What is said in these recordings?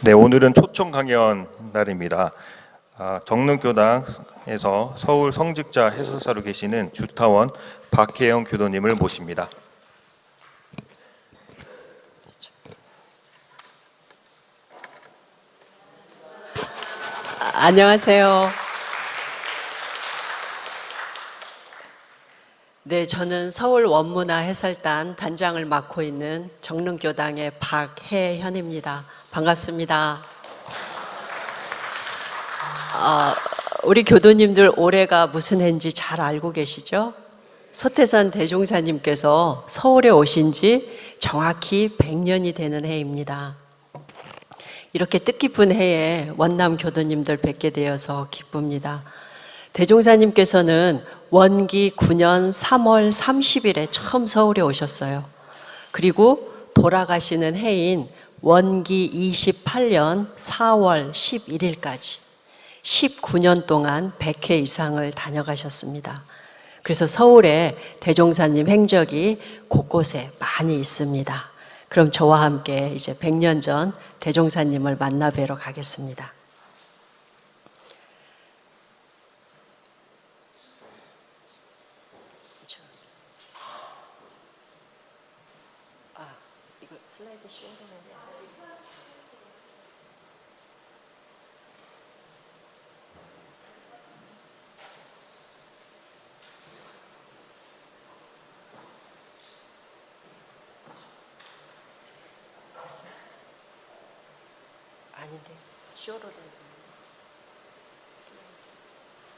네, 오늘은 초청 강연 날입니다. 정릉교당에서 서울 성직자 해설사로 계시는 주타원 박혜영 교도님을 모십니다. 안녕하세요. 네, 저는 서울 원문화 해설단 단장을 맡고 있는 정릉교당의 박혜현입니다. 반갑습니다. 우리 교도님들 올해가 무슨 해인지 잘 알고 계시죠? 소태산 대종사님께서 서울에 오신 지 정확히 100년이 되는 해입니다. 이렇게 뜻깊은 해에 원남 교도님들 뵙게 되어서 기쁩니다. 대종사님께서는 원기 9년 3월 30일에 처음 서울에 오셨어요. 그리고 돌아가시는 해인 원기 28년 4월 11일까지 19년 동안 100회 이상을 다녀가셨습니다. 그래서 서울에 대종사님 행적이 곳곳에 많이 있습니다. 그럼 저와 함께 이제 100년 전 대종사님을 만나 뵈러 가겠습니다. 이거 슬라이드 쇼. 아닌데 쇼로 된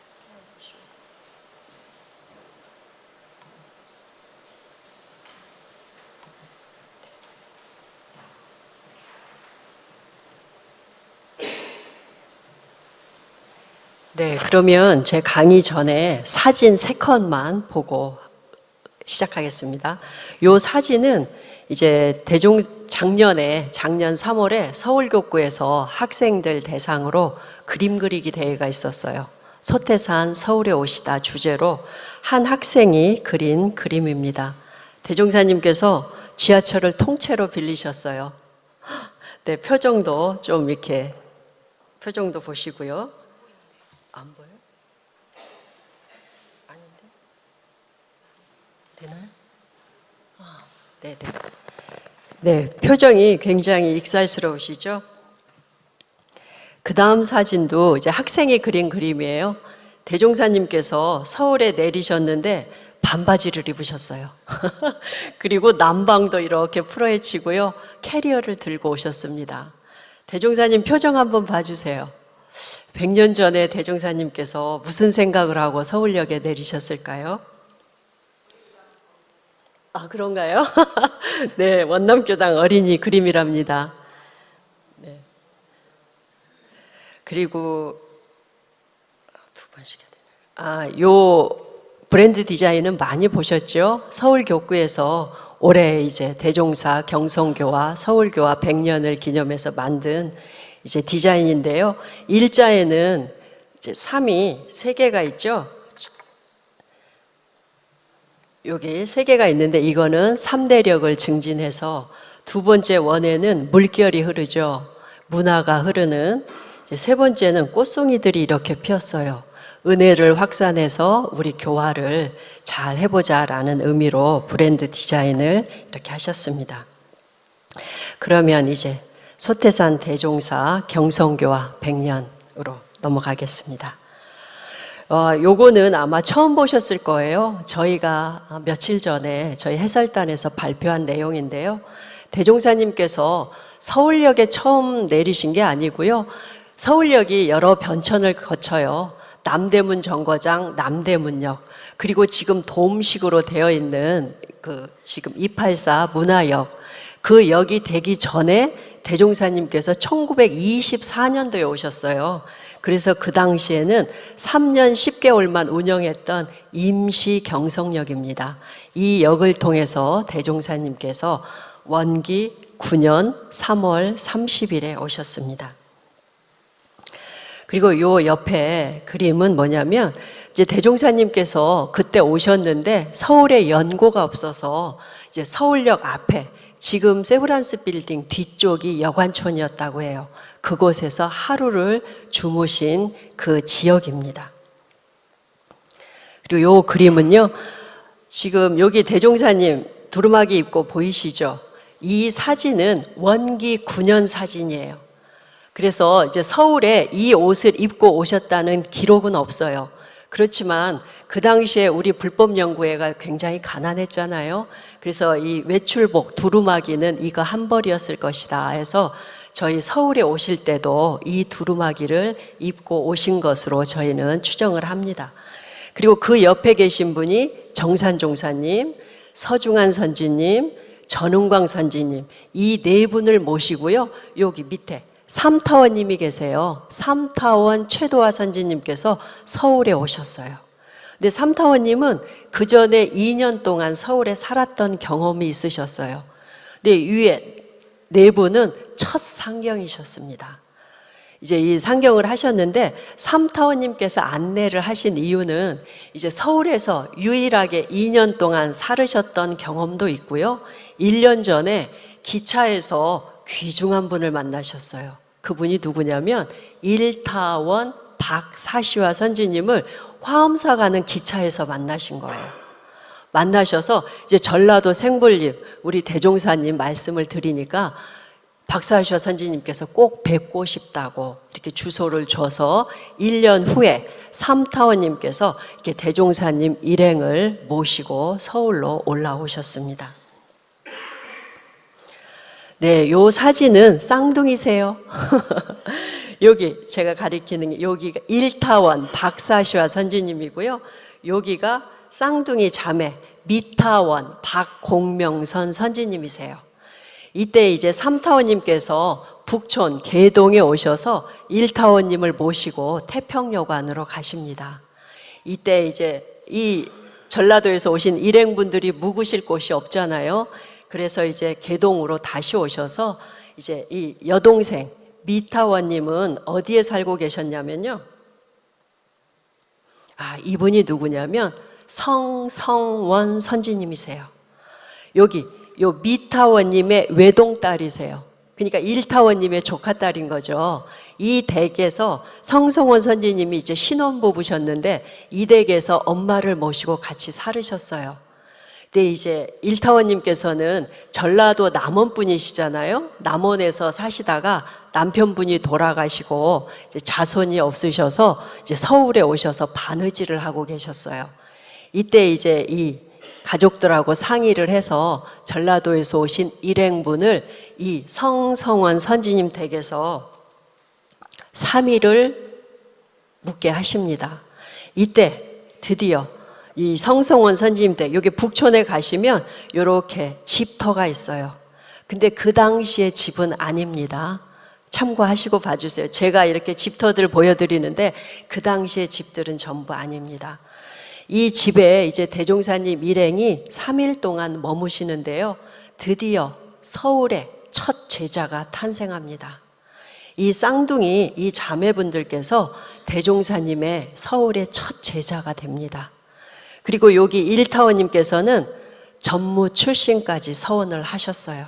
슬라이드 쇼. 네, 그러면 제 강의 전에 사진 3컷만 보고 시작하겠습니다. 이 사진은 이제 작년 3월에 서울교구에서 학생들 대상으로 그림 그리기 대회가 있었어요. 소태산 서울에 오시다 주제로 한 학생이 그린 그림입니다. 대종사님께서 지하철을 통째로 빌리셨어요. 네, 표정도 좀 이렇게 표정도 보시고요. 안 보여? 아닌데? 되나요? 네네. 네, 표정이 굉장히 익살스러우시죠? 그 다음 사진도 이제 학생이 그린 그림이에요. 대종사님께서 서울에 내리셨는데 반바지를 입으셨어요. 그리고 남방도 이렇게 풀어헤치고요. 캐리어를 들고 오셨습니다. 대종사님 표정 한번 봐주세요. 100년 전에 대종사님께서 무슨 생각을 하고 서울역에 내리셨을까요? 아, 그런가요? 네, 원남교당 어린이 그림이랍니다. 네. 그리고 두 번씩 해야 되나요? 요 브랜드 디자인은 많이 보셨죠? 서울교구에서 올해 이제 대종사 경성교와 서울교와 100년을 기념해서 만든 이제 디자인인데요. 일자에는 이제 3이 3개가 있죠. 여기 3개가 있는데 이거는 3대력을 증진해서 두 번째 원에는 물결이 흐르죠. 문화가 흐르는. 이제 세 번째는 꽃송이들이 이렇게 피었어요. 은혜를 확산해서 우리 교화를 잘 해보자라는 의미로 브랜드 디자인을 이렇게 하셨습니다. 그러면 이제 소태산 대종사 경성교화 100년으로 넘어가겠습니다. 요거는 아마 처음 보셨을 거예요. 저희가 며칠 전에 저희 해설단에서 발표한 내용인데요. 대종사님께서 서울역에 처음 내리신 게 아니고요. 서울역이 여러 변천을 거쳐요. 남대문 정거장, 남대문역, 그리고 지금 돔식으로 되어 있는 지금 284 문화역, 그 역이 되기 전에 대종사님께서 1924년도에 오셨어요. 그래서 그 당시에는 3년 10개월만 운영했던 임시 경성역입니다. 이 역을 통해서 대종사님께서 원기 9년 3월 30일에 오셨습니다. 그리고 요 옆에 그림은 뭐냐면 이제 대종사님께서 그때 오셨는데 서울에 연고가 없어서 이제 서울역 앞에 지금 세브란스 빌딩 뒤쪽이 여관촌이었다고 해요. 그곳에서 하루를 주무신 그 지역입니다. 그리고 요 그림은요, 지금 여기 대종사님 두루마기 입고 보이시죠? 이 사진은 원기 9년 사진이에요. 그래서 이제 서울에 이 옷을 입고 오셨다는 기록은 없어요. 그렇지만 그 당시에 우리 불법연구회가 굉장히 가난했잖아요. 그래서 이 외출복 두루마기는 이거 한 벌이었을 것이다 해서 저희 서울에 오실 때도 이 두루마기를 입고 오신 것으로 저희는 추정을 합니다. 그리고 그 옆에 계신 분이 정산 종사님, 서중한 선지님, 전은광 선지님, 이 네 분을 모시고요. 여기 밑에 삼타원님이 계세요. 삼타원 최도화 선지님께서 서울에 오셨어요. 근데 삼타원님은 그 전에 2년 동안 서울에 살았던 경험이 있으셨어요. 근데 위에 네 분은 첫 상경이셨습니다. 이제 이 상경을 하셨는데 삼타원님께서 안내를 하신 이유는 이제 서울에서 유일하게 2년 동안 살으셨던 경험도 있고요. 1년 전에 기차에서 귀중한 분을 만나셨어요. 그분이 누구냐면 일타원 박사시화 선지님을 화엄사 가는 기차에서 만나신 거예요. 만나셔서 이제 전라도 생불립 우리 대종사님 말씀을 드리니까 박사시화 선지님께서 꼭 뵙고 싶다고 이렇게 주소를 줘서 1년 후에 삼타원님께서 이렇게 대종사님 일행을 모시고 서울로 올라오셨습니다. 네, 요 사진은 쌍둥이세요. 여기 제가 가리키는 게 여기가 일타원 박사시화 선지님이고요. 여기가 쌍둥이 자매 미타원 박공명선 선지님이세요. 이때 이제 삼타원님께서 북촌 계동에 오셔서 일타원님을 모시고 태평여관으로 가십니다. 이때 이제 이 전라도에서 오신 일행분들이 묵으실 곳이 없잖아요. 그래서 이제 계동으로 다시 오셔서 이제 이 여동생 미타원님은 어디에 살고 계셨냐면요. 이분이 누구냐면 성성원 선지님이세요. 여기 요 미타원님의 외동딸이세요. 그러니까 일타원님의 조카딸인 거죠. 이 댁에서 성성원 선지님이 이제 신혼부부셨는데 이 댁에서 엄마를 모시고 같이 살으셨어요. 근데 이제 일타원님께서는 전라도 남원 분이시잖아요. 남원에서 사시다가 남편분이 돌아가시고 이제 자손이 없으셔서 이제 서울에 오셔서 바느질을 하고 계셨어요. 이때 이제 이 가족들하고 상의를 해서 전라도에서 오신 일행분을 이 성성원 선지님 댁에서 3일을 묵게 하십니다. 이때 드디어 이 성성원 선지님 댁, 여기 북촌에 가시면 이렇게 집터가 있어요. 근데 그 당시의 집은 아닙니다. 참고하시고 봐주세요. 제가 이렇게 집터들 보여드리는데 그 당시의 집들은 전부 아닙니다. 이 집에 이제 대종사님 일행이 3일 동안 머무시는데요. 드디어 서울에 첫 제자가 탄생합니다. 이 쌍둥이, 이 자매분들께서 대종사님의 서울의 첫 제자가 됩니다. 그리고 여기 일타원님께서는 전무 출신까지 서원을 하셨어요.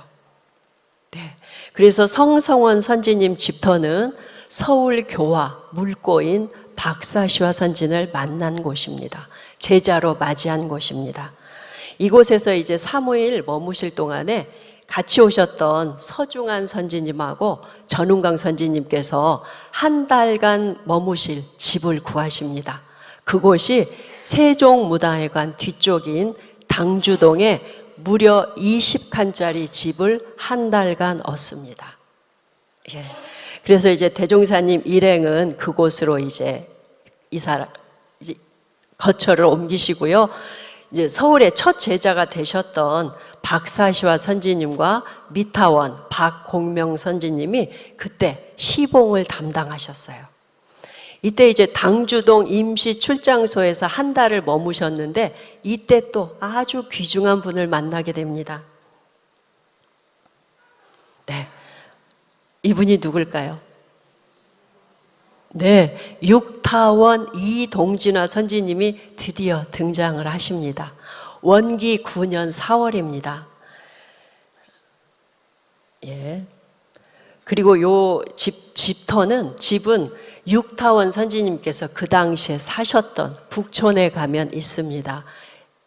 네. 그래서 성성원 선지님 집터는 서울 교화 물고인 박사시화 선진을 만난 곳입니다. 제자로 맞이한 곳입니다. 이곳에서 이제 3일 머무실 동안에 같이 오셨던 서중한 선지님하고 전은광 선지님께서 한 달간 머무실 집을 구하십니다. 그곳이 세종무당회관 뒤쪽인 당주동에 무려 20칸짜리 집을 한 달간 얻습니다. 예. 그래서 이제 대종사님 일행은 그곳으로 이제 거처를 옮기시고요. 이제 서울의 첫 제자가 되셨던 박사시화 선지님과 미타원 박공명 선지님이 그때 시봉을 담당하셨어요. 이때 이제 당주동 임시 출장소에서 한 달을 머무셨는데 이때 또 아주 귀중한 분을 만나게 됩니다. 네, 이분이 누굴까요? 네, 육타원 이동진화 선지님이 드디어 등장을 하십니다. 원기 9년 4월입니다. 예. 그리고 요 집은 육타원 선지님께서 그 당시에 사셨던 북촌에 가면 있습니다.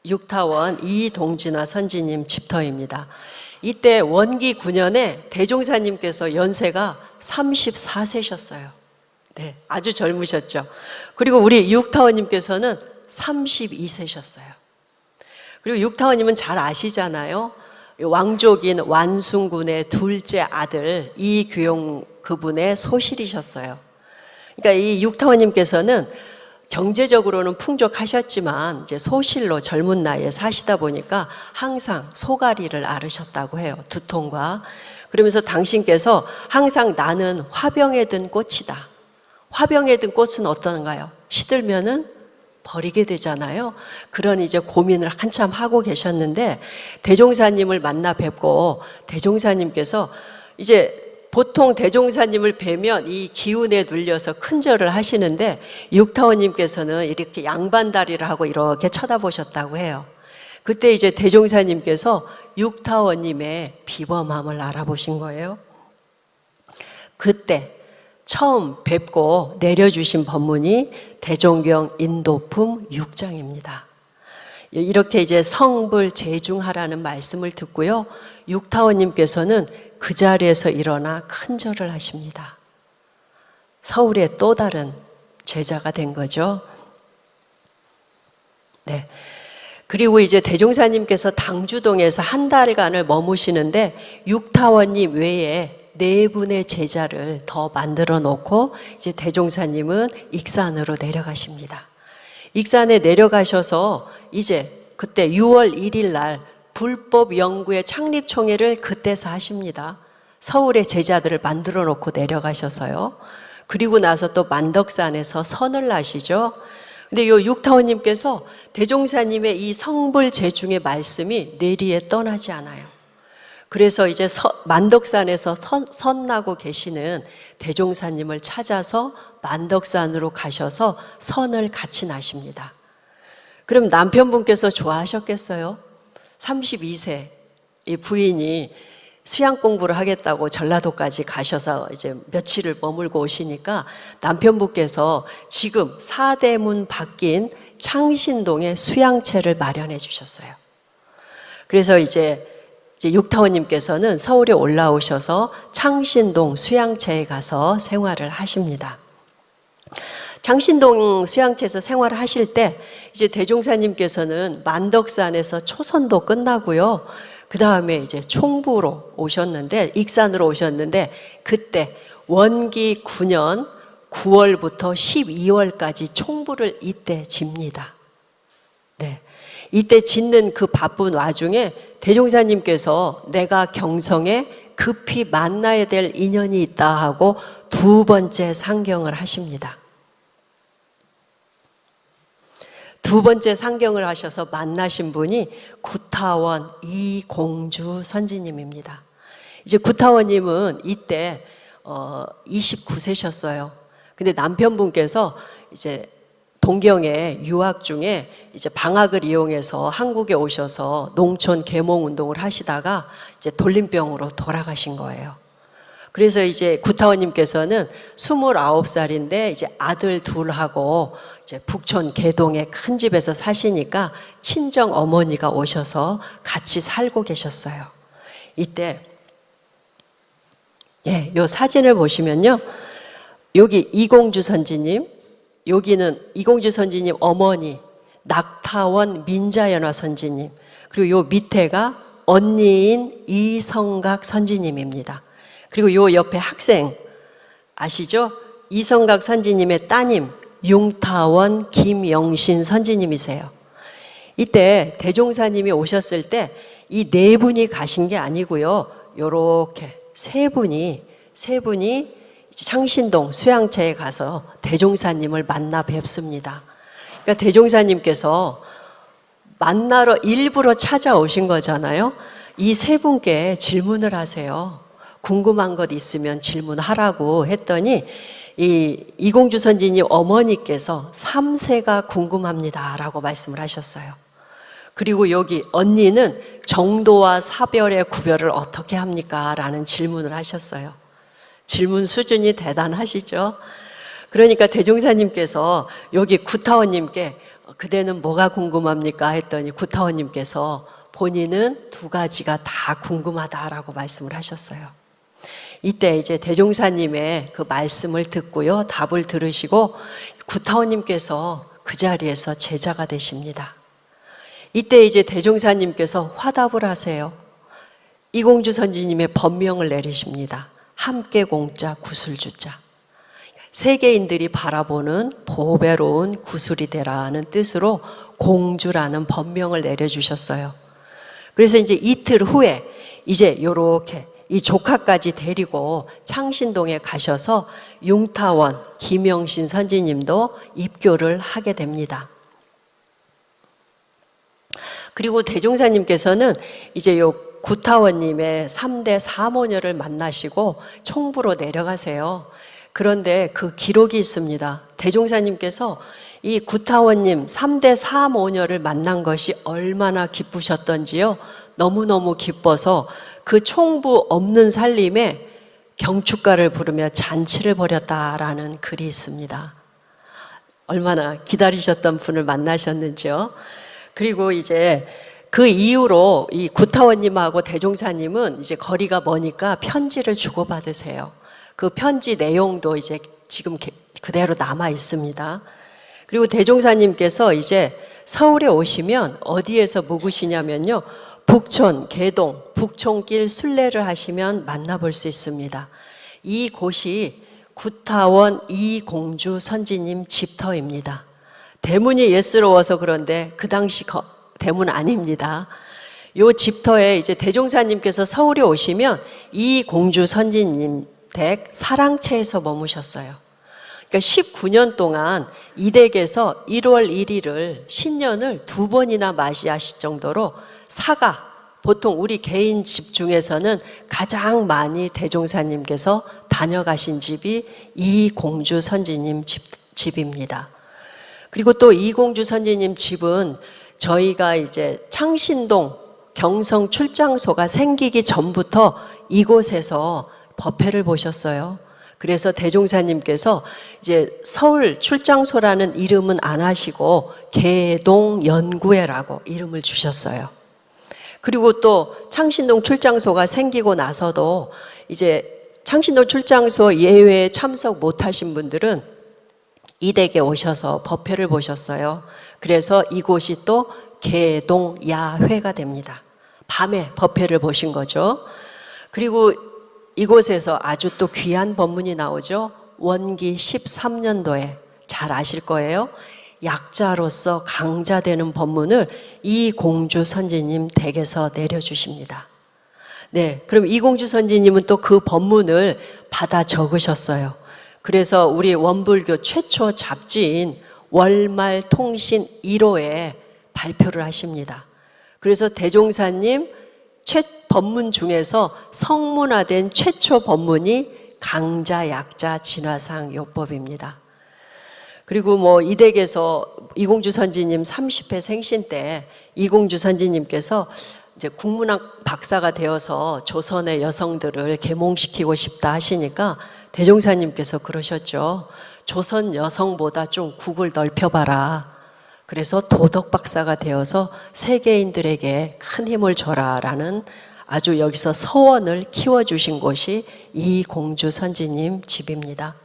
육타원 이동진화 선지님 집터입니다. 이때 원기 9년에 대종사님께서 연세가 34세셨어요. 네, 아주 젊으셨죠. 그리고 우리 육타원님께서는 32세셨어요. 그리고 육타원님은 잘 아시잖아요. 왕족인 완순군의 둘째 아들 이규용 그분의 소실이셨어요. 그러니까 이 육타원님께서는 경제적으로는 풍족하셨지만 이제 소실로 젊은 나이에 사시다 보니까 항상 소가리를 앓으셨다고 해요. 두통과. 그러면서 당신께서 항상 나는 화병에 든 꽃이다. 화병에 든 꽃은 어떤가요? 시들면은 버리게 되잖아요. 그런 이제 고민을 한참 하고 계셨는데 대종사님을 만나 뵙고 대종사님께서 이제 보통 대종사님을 뵈면 이 기운에 눌려서 큰절을 하시는데 육타원님께서는 이렇게 양반다리를 하고 이렇게 쳐다보셨다고 해요. 그때 이제 대종사님께서 육타원님의 비범함을 알아보신 거예요. 그때 처음 뵙고 내려주신 법문이 대종경 인도품 6장입니다. 이렇게 이제 성불 재중하라는 말씀을 듣고요. 육타원님께서는 그 자리에서 일어나 큰절을 하십니다. 서울의 또 다른 제자가 된 거죠. 네. 그리고 이제 대종사님께서 당주동에서 한 달간을 머무시는데 육타원님 외에 4분의 제자를 더 만들어 놓고 이제 대종사님은 익산으로 내려가십니다. 익산에 내려가셔서 이제 그때 6월 1일 날 불법연구회 창립총회를 그때서 하십니다. 서울의 제자들을 만들어 놓고 내려가셔서요. 그리고 나서 또 만덕산에서 선을 하시죠. 근데 요 육타원님께서 대종사님의 이 성불 재중의 말씀이 뇌리에 떠나지 않아요. 그래서 이제 만덕산에서 선나고 계시는 대종사님을 찾아서 만덕산으로 가셔서 선을 같이 나십니다. 그럼 남편분께서 좋아하셨겠어요? 32세 이 부인이 수양 공부를 하겠다고 전라도까지 가셔서 이제 며칠을 머물고 오시니까 남편분께서 지금 사대문 바뀐 창신동에 수양체를 마련해 주셨어요. 그래서 이제 육타원님께서는 서울에 올라오셔서 창신동 수양체에 가서 생활을 하십니다. 창신동 수양체에서 생활을 하실 때 이제 대종사님께서는 만덕산에서 초선도 끝나고요. 그 다음에 이제 총부로 오셨는데, 익산으로 오셨는데, 그때 원기 9년 9월부터 12월까지 총부를 이때 집니다. 네. 이때 짓는 그 바쁜 와중에 대종사님께서 내가 경성에 급히 만나야 될 인연이 있다 하고 2번째 상경을 하십니다. 2번째 상경을 하셔서 만나신 분이 구타원 이공주 선지님입니다. 이제 구타원님은 이때 29세셨어요. 근데 남편분께서 이제 동경에 유학 중에 이제 방학을 이용해서 한국에 오셔서 농촌 계몽 운동을 하시다가 이제 돌림병으로 돌아가신 거예요. 그래서 이제 구타원님께서는 29살인데 이제 아들 둘하고 이제 북촌 계동의 큰 집에서 사시니까 친정 어머니가 오셔서 같이 살고 계셨어요. 이때 요 사진을 보시면요. 여기 이공주 선지님, 여기는 이공주 선지님 어머니 낙타원 민자연화 선지님, 그리고 요 밑에가 언니인 이성각 선지님입니다. 그리고 요 옆에 학생 아시죠? 이성각 선지님의 따님 융타원 김영신 선지님이세요. 이때 대종사님이 오셨을 때 이 4분이 가신 게 아니고요. 요렇게 세 분이 창신동 수양체에 가서 대종사님을 만나 뵙습니다. 그러니까 대종사님께서 만나러 일부러 찾아오신 거잖아요. 이 세 분께 질문을 하세요. 궁금한 것 있으면 질문하라고 했더니 이공주 선지님 어머니께서 3세가 궁금합니다 라고 말씀을 하셨어요. 그리고 여기 언니는 정도와 사별의 구별을 어떻게 합니까? 라는 질문을 하셨어요. 질문 수준이 대단하시죠? 그러니까 대종사님께서 여기 구타원님께 그대는 뭐가 궁금합니까? 했더니 구타원님께서 본인은 두 가지가 다 궁금하다라고 말씀을 하셨어요. 이때 이제 대종사님의 그 말씀을 듣고요, 답을 들으시고 구타원님께서 그 자리에서 제자가 되십니다. 이때 이제 대종사님께서 화답을 하세요. 이공주 선지님의 법명을 내리십니다. 함께 공자 구술주자. 세계인들이 바라보는 보배로운 구술이 되라는 뜻으로 공주라는 법명을 내려주셨어요. 그래서 이제 이틀 후에 이제 요렇게 이 조카까지 데리고 창신동에 가셔서 융타원 김영신 선지님도 입교를 하게 됩니다. 그리고 대종사님께서는 이제 요 구타원님의 3대 사모녀를 만나시고 총부로 내려가세요. 그런데 그 기록이 있습니다. 대종사님께서 이 구타원님 3대 사모녀를 만난 것이 얼마나 기쁘셨던지요. 너무너무 기뻐서 그 총부 없는 살림에 경축가를 부르며 잔치를 벌였다라는 글이 있습니다. 얼마나 기다리셨던 분을 만나셨는지요. 그리고 이제 그 이후로 이 구타원님하고 대종사님은 이제 거리가 머니까 편지를 주고받으세요. 그 편지 내용도 이제 지금 그대로 남아 있습니다. 그리고 대종사님께서 이제 서울에 오시면 어디에서 묵으시냐면요, 북촌, 개동, 북촌길 순례를 하시면 만나볼 수 있습니다. 이 곳이 구타원 이공주 선지님 집터입니다. 대문이 옛스러워서 그런데 그 당시 대문 아닙니다. 요 집터에 이제 대종사님께서 서울에 오시면 이공주 선지님 댁 사랑채에서 머무셨어요. 그러니까 19년 동안 이 댁에서 1월 1일을 신년을 2번이나 맞이하실 정도로 사가, 보통 우리 개인 집 중에서는 가장 많이 대종사님께서 다녀가신 집이 이공주 선지님 집입니다. 그리고 또 이공주 선지님 집은 저희가 이제 창신동 경성 출장소가 생기기 전부터 이곳에서 법회를 보셨어요. 그래서 대종사님께서 이제 서울 출장소라는 이름은 안 하시고 개동연구회라고 이름을 주셨어요. 그리고 또 창신동 출장소가 생기고 나서도 이제 창신동 출장소 예외에 참석 못하신 분들은 이 댁에 오셔서 법회를 보셨어요. 그래서 이곳이 또 개동야회가 됩니다. 밤에 법회를 보신 거죠. 그리고 이곳에서 아주 또 귀한 법문이 나오죠. 원기 13년도에 잘 아실 거예요. 약자로서 강자되는 법문을 이공주 선지님 댁에서 내려주십니다. 네, 그럼 이공주 선지님은 또 그 법문을 받아 적으셨어요. 그래서 우리 원불교 최초 잡지인 월말통신 1호에 발표를 하십니다. 그래서 대종사님 법문 중에서 성문화된 최초 법문이 강자, 약자, 진화상 요법입니다. 그리고 뭐 이 댁에서 이공주 선지님 30회 생신 때 이공주 선지님께서 이제 국문학 박사가 되어서 조선의 여성들을 계몽시키고 싶다 하시니까 대종사님께서 그러셨죠. 조선 여성보다 좀 국을 넓혀봐라. 그래서 도덕 박사가 되어서 세계인들에게 큰 힘을 줘라라는 아주 여기서 서원을 키워주신 곳이 이공주 선지님 집입니다.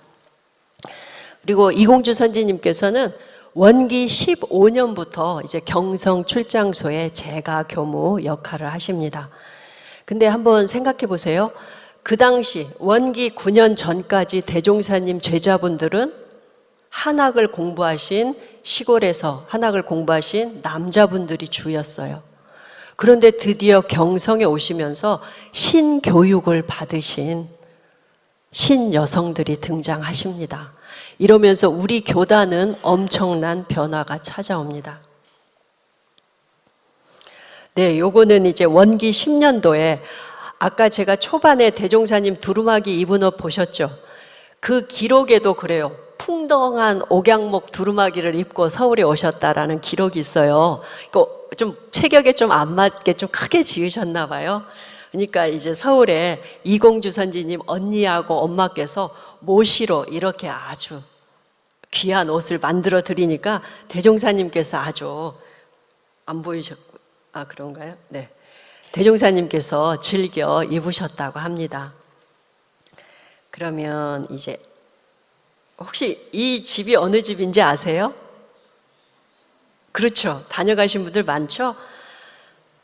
그리고 이공주 선지님께서는 원기 15년부터 이제 경성 출장소에 제가 교무 역할을 하십니다. 근데 한번 생각해 보세요. 그 당시 원기 9년 전까지 대종사님 제자분들은 한학을 공부하신 시골에서 한학을 공부하신 남자분들이 주였어요. 그런데 드디어 경성에 오시면서 신교육을 받으신 신여성들이 등장하십니다. 이러면서 우리 교단은 엄청난 변화가 찾아옵니다. 네, 요거는 이제 원기 10년도에 아까 제가 초반에 대종사님 두루마기 입은 옷 보셨죠? 그 기록에도 그래요. 풍덩한 옥양목 두루마기를 입고 서울에 오셨다라는 기록이 있어요. 그러니까 좀 체격에 좀 안 맞게 좀 크게 지으셨나 봐요. 그러니까 이제 서울에 이공주 선지님 언니하고 엄마께서 모시로 이렇게 아주 귀한 옷을 만들어 드리니까 대종사님께서 아주 안 보이셨고, 그런가요? 네. 대종사님께서 즐겨 입으셨다고 합니다. 그러면 이제 혹시 이 집이 어느 집인지 아세요? 그렇죠. 다녀가신 분들 많죠?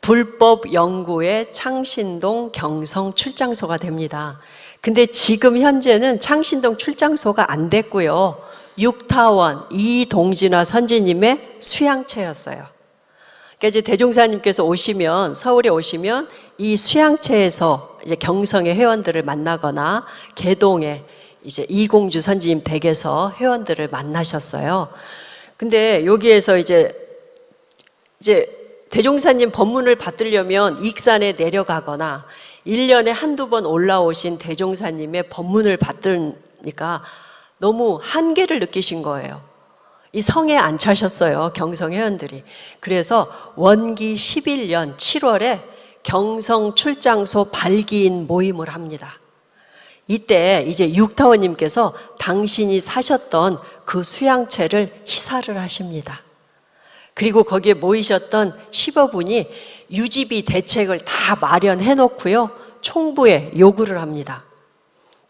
불법연구의 창신동 경성 출장소가 됩니다. 근데 지금 현재는 창신동 출장소가 안 됐고요. 육타원 이동진화 선지님의 수양체였어요. 그러니까 이제 대종사님께서 오시면, 서울에 오시면 이 수양체에서 이제 경성의 회원들을 만나거나 개동에 이제 이공주 선지님 댁에서 회원들을 만나셨어요. 근데 여기에서 이제 대종사님 법문을 받으려면 익산에 내려가거나 1년에 한두 번 올라오신 대종사님의 법문을 받으니까 너무 한계를 느끼신 거예요. 이 성에 안 차셨어요, 경성 회원들이. 그래서 원기 11년 7월에 경성 출장소 발기인 모임을 합니다. 이때 이제 육타원님께서 당신이 사셨던 그 수양체를 희사를 하십니다. 그리고 거기에 모이셨던 10여 분이 유지비 대책을 다 마련해 놓고요, 총부에 요구를 합니다.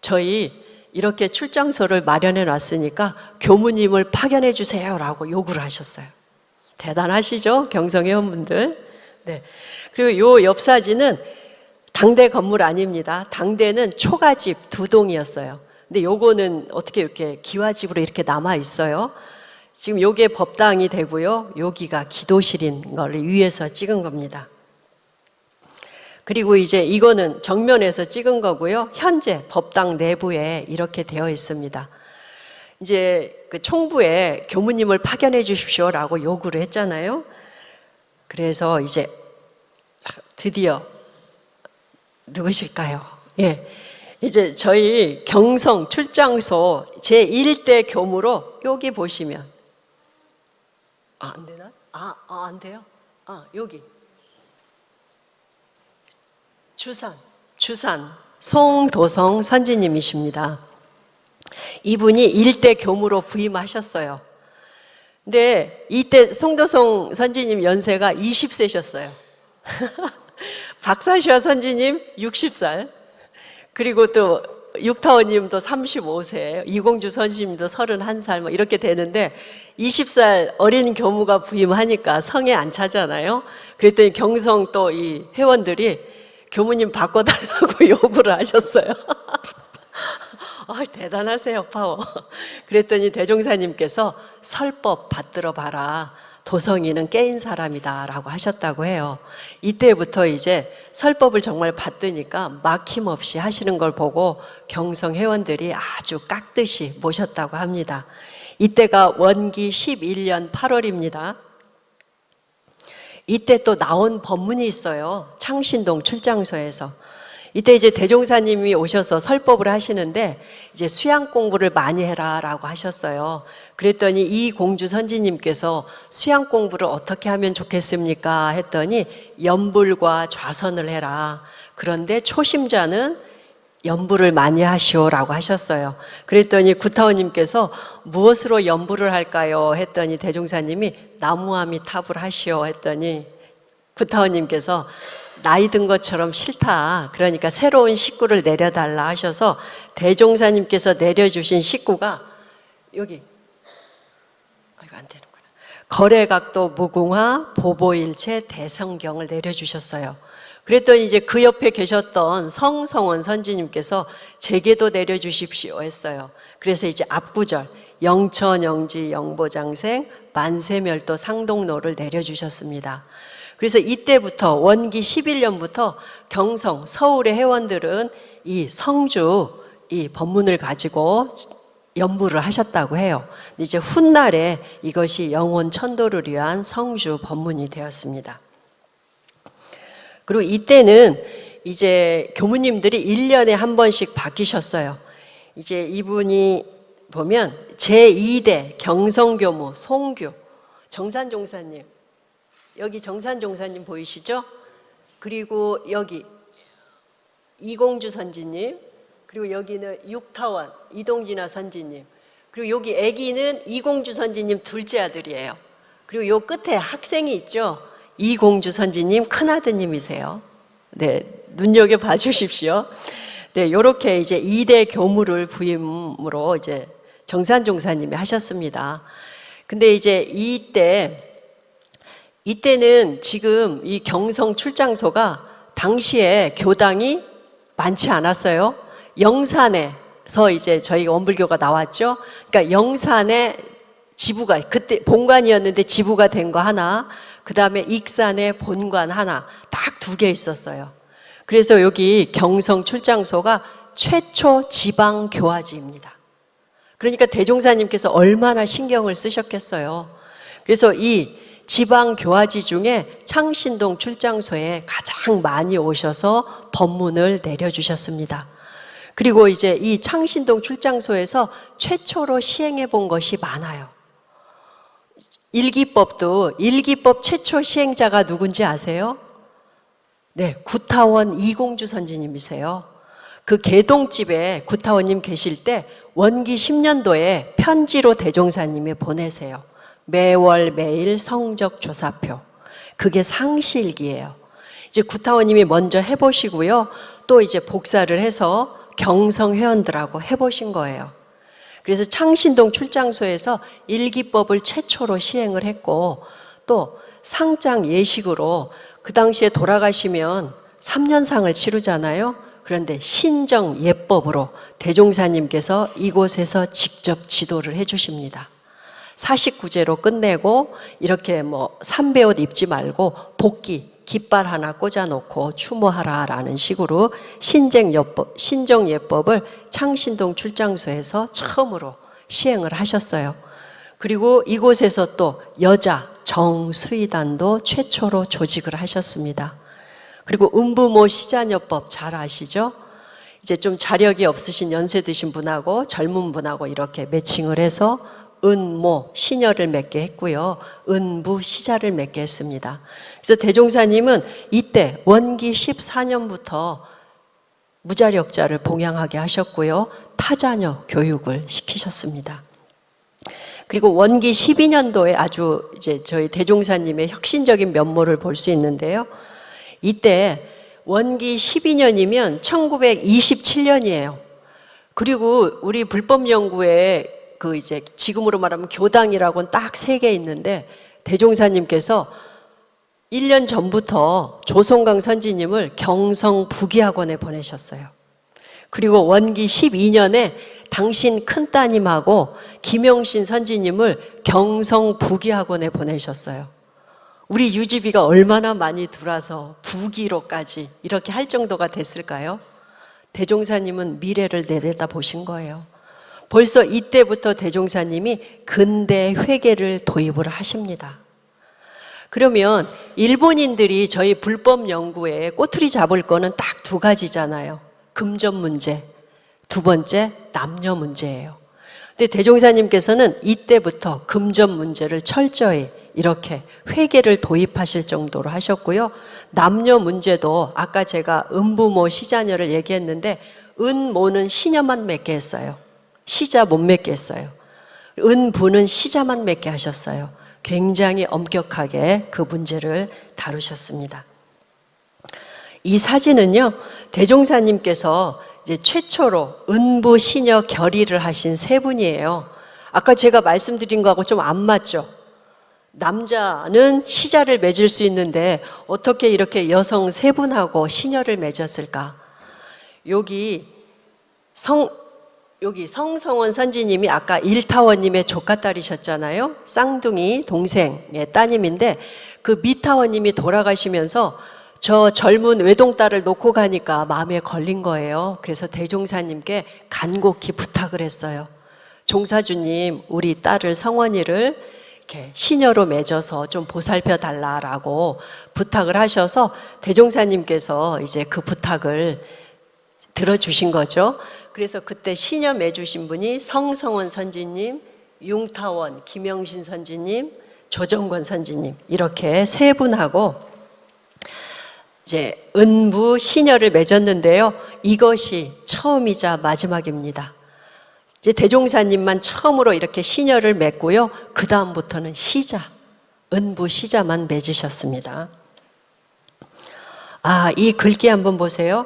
저희 이렇게 출장소를 마련해 놨으니까 교무님을 파견해 주세요 라고 요구를 하셨어요. 대단하시죠, 경성 회원분들. 네. 그리고 요 옆 사진은 당대 건물 아닙니다. 당대는 초가집 2동이었어요. 근데 요거는 어떻게 이렇게 기와집으로 이렇게 남아 있어요. 지금 요게 법당이 되고요, 여기가 기도실인 걸 위에서 찍은 겁니다. 그리고 이제 이거는 정면에서 찍은 거고요, 현재 법당 내부에 이렇게 되어 있습니다. 이제 그 총부에 교무님을 파견해 주십시오라고 요구를 했잖아요. 그래서 이제 드디어 누구실까요? 예. 이제 저희 경성 출장소 제1대 교무로 여기 보시면, 안 되나? 안 돼요? 여기. 주산 송도성 선지님이십니다. 이분이 일대 교무로 부임하셨어요. 근데 이때 송도성 선지님 연세가 20세셨어요. 박사시아 선지님 60살, 그리고 또 육타원님도 35세, 이공주 선지님도 31살 뭐 이렇게 되는데 20살 어린 교무가 부임하니까 성에 안 차잖아요. 그랬더니 경성 또 이 회원들이 교무님 바꿔달라고 요구를 하셨어요. 대단하세요, 파워. 그랬더니 대종사님께서 설법 받들어 봐라, 도성이는 깨인 사람이다 라고 하셨다고 해요. 이때부터 이제 설법을 정말 받으니까 막힘없이 하시는 걸 보고 경성 회원들이 아주 깍듯이 모셨다고 합니다. 이때가 원기 11년 8월입니다. 이때 또 나온 법문이 있어요, 창신동 출장소에서. 이때 이제 대종사님이 오셔서 설법을 하시는데 이제 수양 공부를 많이 해라 라고 하셨어요. 그랬더니 이 공주 선지님께서 수양 공부를 어떻게 하면 좋겠습니까 했더니 연불과 좌선을 해라. 그런데 초심자는 연불을 많이 하시오라고 하셨어요. 그랬더니 구타원님께서 무엇으로 연불을 할까요 했더니 대종사님이 나무아미탑을 하시오 했더니 구타원님께서 나이 든 것처럼 싫다, 그러니까 새로운 식구를 내려달라 하셔서 대종사님께서 내려주신 식구가 여기, 이거 안 되는구나, 거래각도 무궁화 보보일체 대성경을 내려주셨어요. 그랬더니 이제 그 옆에 계셨던 성성원 선지님께서 제게도 내려주십시오 했어요. 그래서 이제 앞구절 영천영지 영보장생 만세멸도 상동로를 내려주셨습니다. 그래서 이때부터 원기 11년부터 경성, 서울의 회원들은 이 성주 이 법문을 가지고 연부를 하셨다고 해요. 이제 훗날에 이것이 영혼 천도를 위한 성주 법문이 되었습니다. 그리고 이때는 이제 교무님들이 1년에 한 번씩 바뀌셨어요. 이제 이분이 보면 제2대 경성교무 송규 정산종사님, 여기 정산 종사님 보이시죠? 그리고 여기 이공주 선지님, 그리고 여기는 육타원 이동진아 선지님, 그리고 여기 아기는 이공주 선지님 둘째 아들이에요. 그리고 요 끝에 학생이 있죠? 이공주 선지님 큰아드님이세요. 네, 눈여겨 봐 주십시오. 네, 요렇게 이제 2대 교무를 부임으로 이제 정산 종사님이 하셨습니다. 근데 이제 이때는 지금 이 경성 출장소가 당시에 교당이 많지 않았어요. 영산에서 이제 저희 원불교가 나왔죠. 그러니까 영산에 지부가 그때 본관이었는데 지부가 된 거 하나, 그 다음에 익산에 본관 하나, 딱 2개 있었어요. 그래서 여기 경성 출장소가 최초 지방 교화지입니다. 그러니까 대종사님께서 얼마나 신경을 쓰셨겠어요. 그래서 이 지방 교화지 중에 창신동 출장소에 가장 많이 오셔서 법문을 내려주셨습니다. 그리고 이제 이 창신동 출장소에서 최초로 시행해 본 것이 많아요. 일기법도 일기법 최초 시행자가 누군지 아세요? 네, 구타원 이공주 선지님이세요. 그 개동집에 구타원님 계실 때 원기 10년도에 편지로 대종사님이 보내세요. 매월 매일 성적 조사표. 그게 상시일기예요. 이제 구타원님이 먼저 해보시고요. 또 이제 복사를 해서 경성 회원들하고 해보신 거예요. 그래서 창신동 출장소에서 일기법을 최초로 시행을 했고, 또 상장 예식으로 그 당시에 돌아가시면 3년상을 치르잖아요. 그런데 신정 예법으로 대종사님께서 이곳에서 직접 지도를 해주십니다. 49제로 끝내고 이렇게 뭐 삼배옷 입지 말고 복기 깃발 하나 꽂아놓고 추모하라라는 식으로 신정 예법을 창신동 출장소에서 처음으로 시행을 하셨어요. 그리고 이곳에서 또 여자 정수의단도 최초로 조직을 하셨습니다. 그리고 은부모 시자녀법 잘 아시죠? 이제 좀 자력이 없으신 연세 드신 분하고 젊은 분하고 이렇게 매칭을 해서 은모 시녀를 맺게 했고요. 은부 시자를 맺게 했습니다. 그래서 대종사님은 이때 원기 14년부터 무자력자를 봉양하게 하셨고요. 타자녀 교육을 시키셨습니다. 그리고 원기 12년도에 아주 이제 저희 대종사님의 혁신적인 면모를 볼 수 있는데요. 이때 원기 12년이면 1927년이에요. 그리고 우리 불법연구에 그 이제 지금으로 말하면 교당이라고는 딱 3개 있는데 대종사님께서 1년 전부터 조성강 선지님을 경성 부기학원에 보내셨어요. 그리고 원기 12년에 당신 큰따님하고 김영신 선지님을 경성 부기학원에 보내셨어요. 우리 유지비가 얼마나 많이 들어와서 부기로까지 이렇게 할 정도가 됐을까요? 대종사님은 미래를 내려다 보신 거예요. 벌써 이때부터 대종사님이 근대 회계를 도입을 하십니다. 그러면 일본인들이 저희 불법 연구에 꼬투리 잡을 거는 딱 2가지잖아요. 금전 문제, 2번째 남녀 문제예요. 근데 대종사님께서는 이때부터 금전 문제를 철저히 이렇게 회계를 도입하실 정도로 하셨고요. 남녀 문제도 아까 제가 은부모 시자녀를 얘기했는데 은모는 시녀만 맺게 했어요. 시자 못 맺게 했어요. 은부는 시자만 맺게 하셨어요. 굉장히 엄격하게 그 문제를 다루셨습니다. 이 사진은요, 대종사님께서 이제 최초로 은부 시녀 결의를 하신 3분이에요. 아까 제가 말씀드린 거하고 좀 안 맞죠? 남자는 시자를 맺을 수 있는데 어떻게 이렇게 여성 3분하고 시녀를 맺었을까? 여기 성성원 선지님이 아까 일타원님의 조카딸이셨잖아요. 쌍둥이 동생의 따님인데 그 미타원님이 돌아가시면서 저 젊은 외동딸을 놓고 가니까 마음에 걸린 거예요. 그래서 대종사님께 간곡히 부탁을 했어요. 종사주님, 우리 딸을 성원이를 이렇게 시녀로 맺어서 좀 보살펴 달라라고 부탁을 하셔서 대종사님께서 이제 그 부탁을 들어주신 거죠. 그래서 그때 시녀 맺으신 분이 성성원 선지님, 융타원 김영신 선지님, 조정권 선지님 이렇게 세 분하고 이제 은부 시녀를 맺었는데요. 이것이 처음이자 마지막입니다. 이제 대종사님만 처음으로 이렇게 시녀를 맺고요. 그 다음부터는 시자, 은부 시자만 맺으셨습니다. 이 글귀 한번 보세요.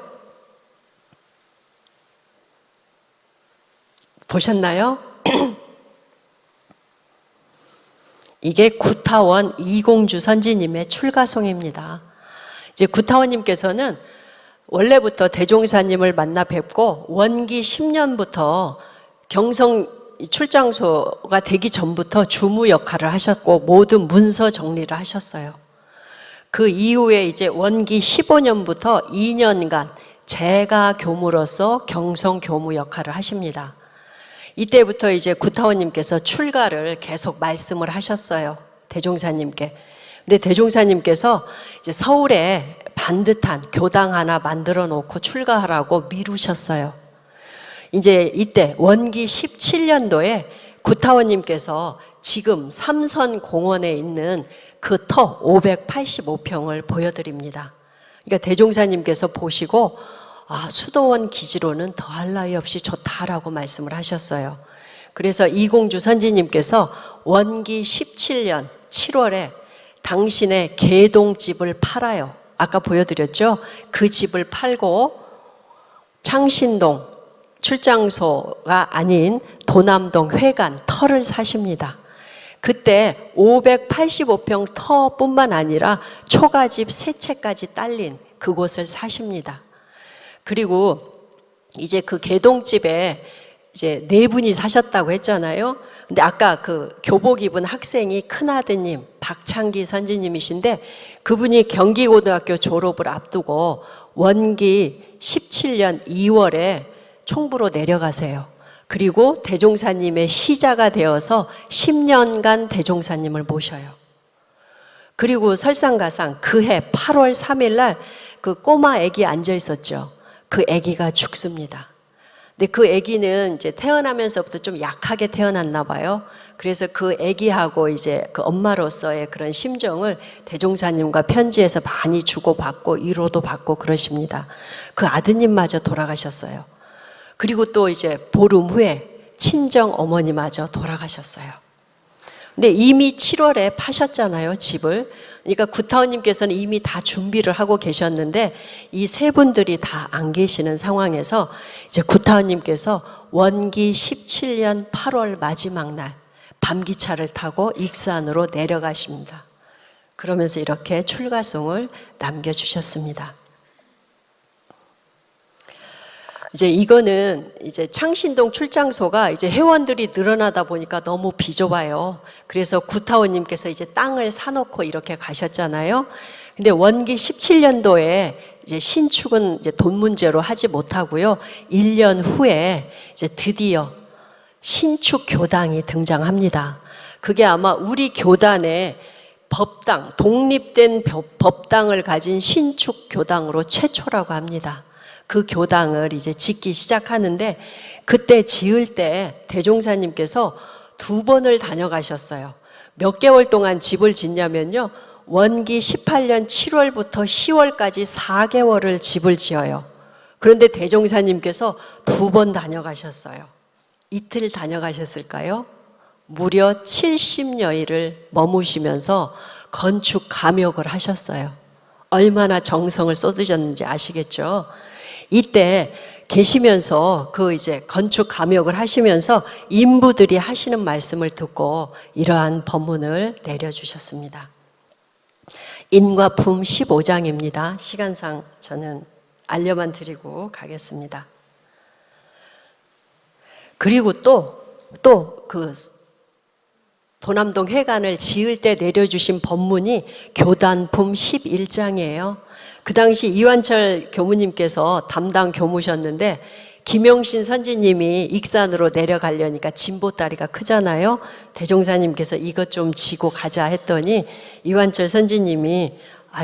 보셨나요? 이게 구타원 이공주 선지님의 출가송입니다. 이제 구타원님께서는 원래부터 대종사님을 만나 뵙고 원기 10년부터 경성 출장소가 되기 전부터 주무 역할을 하셨고 모든 문서 정리를 하셨어요. 그 이후에 이제 원기 15년부터 2년간 재가 교무로서 경성 교무 역할을 하십니다. 이때부터 이제 구타원님께서 출가를 계속 말씀을 하셨어요. 대종사님께. 근데 대종사님께서 이제 서울에 반듯한 교당 하나 만들어 놓고 출가하라고 미루셨어요. 이제 이때 원기 17년도에 구타원님께서 지금 삼선공원에 있는 그 터 585평을 보여드립니다. 그러니까 대종사님께서 보시고 수도원 기지로는 더할 나위 없이 좋다라고 말씀을 하셨어요. 그래서 이공주 선지님께서 원기 17년 7월에 당신의 개동집을 팔아요. 아까 보여드렸죠? 그 집을 팔고 창신동 출장소가 아닌 도남동 회관 터를 사십니다. 그때 585평 터뿐만 아니라 초가집 3채까지 딸린 그곳을 사십니다. 그리고 이제 그 개동집에 이제 4분이 사셨다고 했잖아요. 근데 아까 그 교복 입은 학생이 큰아드님 박창기 선지님이신데 그분이 경기고등학교 졸업을 앞두고 원기 17년 2월에 총부로 내려가세요. 그리고 대종사님의 시자가 되어서 10년간 대종사님을 모셔요. 그리고 설상가상 그해 8월 3일 날 그 꼬마 애기 앉아 있었죠. 그 아기가 죽습니다. 근데 그 아기는 이제 태어나면서부터 좀 약하게 태어났나 봐요. 그래서 그 아기하고 이제 그 엄마로서의 그런 심정을 대종사님과 편지에서 많이 주고받고 위로도 받고 그러십니다. 그 아드님마저 돌아가셨어요. 그리고 또 이제 보름 후에 친정 어머니마저 돌아가셨어요. 근데 이미 7월에 파셨잖아요, 집을. 그러니까 구타원님께서는 이미 다 준비를 하고 계셨는데 이 세 분들이 다 안 계시는 상황에서 이제 구타원님께서 원기 17년 8월 마지막 날 밤기차를 타고 익산으로 내려가십니다. 그러면서 이렇게 출가송을 남겨주셨습니다. 이제 이거는 이제 창신동 출장소가 이제 회원들이 늘어나다 보니까 너무 비좁아요. 그래서 구타원님께서 이제 땅을 사놓고 이렇게 가셨잖아요. 근데 원기 17년도에 이제 신축은 이제 돈 문제로 하지 못하고요. 1년 후에 이제 드디어 신축 교당이 등장합니다. 그게 아마 우리 교단의 법당, 독립된 법당을 가진 신축 교당으로 최초라고 합니다. 그 교당을 이제 짓기 시작하는데 그때 지을 때 대종사님께서 2번을 다녀가셨어요. 몇 개월 동안 집을 짓냐면요. 원기 18년 7월부터 10월까지 4개월을 집을 지어요. 그런데 대종사님께서 2번 다녀가셨어요. 이틀 다녀가셨을까요? 무려 70여일을 머무시면서 건축 감역을 하셨어요. 얼마나 정성을 쏟으셨는지 아시겠죠? 이때 계시면서 그 이제 건축 감역을 하시면서 인부들이 하시는 말씀을 듣고 이러한 법문을 내려주셨습니다. 인과품 15장입니다. 시간상 저는 알려만 드리고 가겠습니다. 그리고 또 그 도남동 회관을 지을 때 내려주신 법문이 교단품 11장이에요. 그 당시 이완철 교무님께서 담당 교무셨는데 김영신 선지님이 익산으로 내려가려니까 진보다리가 크잖아요. 대종사님께서 이것 좀 지고 가자 했더니 이완철 선지님이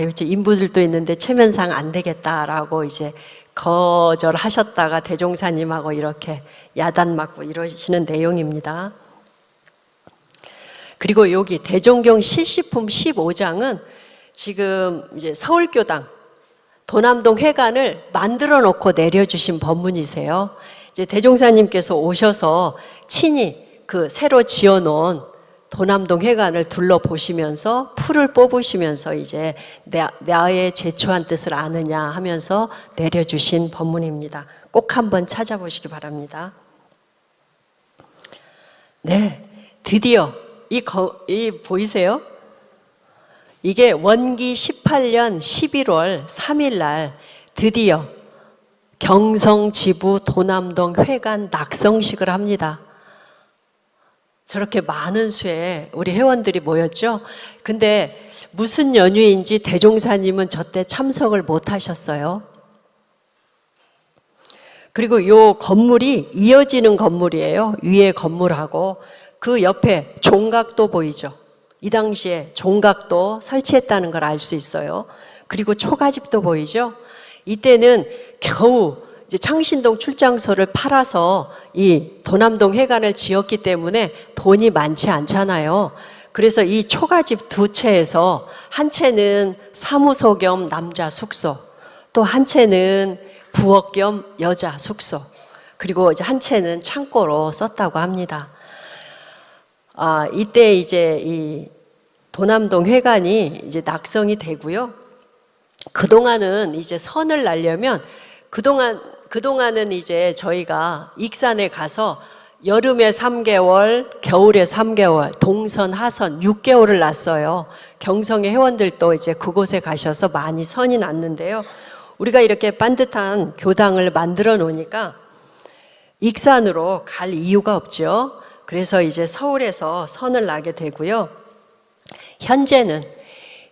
이제 인부들도 있는데 체면상 안 되겠다라고 이제 거절하셨다가 대종사님하고 이렇게 야단 맞고 이러시는 내용입니다. 그리고 여기 대종경 실시품 15장은 지금 이제 서울교당 도남동 회관을 만들어 놓고 내려주신 법문이세요. 이제 대종사님께서 오셔서 친히 그 새로 지어 놓은 도남동 회관을 둘러보시면서 풀을 뽑으시면서 이제 나의 제초한 뜻을 아느냐 하면서 내려주신 법문입니다. 꼭 한번 찾아보시기 바랍니다. 네, 드디어 이 보이세요? 이게 원기 18년 11월 3일 날 드디어 경성지부 도남동 회관 낙성식을 합니다. 저렇게 많은 수의 우리 회원들이 모였죠. 근데 무슨 연유인지 대종사님은 저때 참석을 못 하셨어요. 그리고 요 건물이 이어지는 건물이에요. 위에 건물하고 그 옆에 종각도 보이죠. 이 당시에 종각도 설치했다는 걸 알 수 있어요. 그리고 초가집도 보이죠. 이때는 겨우 이제 창신동 출장소를 팔아서 이 도남동 회관을 지었기 때문에 돈이 많지 않잖아요. 그래서 이 초가집 두 채에서 한 채는 사무소 겸 남자 숙소, 또 한 채는 부엌 겸 여자 숙소, 그리고 이제 한 채는 창고로 썼다고 합니다. 이때 이제 이 도남동 회관이 이제 낙성이 되고요. 그동안은 이제 선을 날려면 그동안은 이제 저희가 익산에 가서 여름에 3개월, 겨울에 3개월, 동선, 하선 6개월을 났어요. 경성의 회원들도 이제 그곳에 가셔서 많이 선이 났는데요. 우리가 이렇게 반듯한 교당을 만들어 놓으니까 익산으로 갈 이유가 없죠. 그래서 이제 서울에서 선을 나게 되고요. 현재는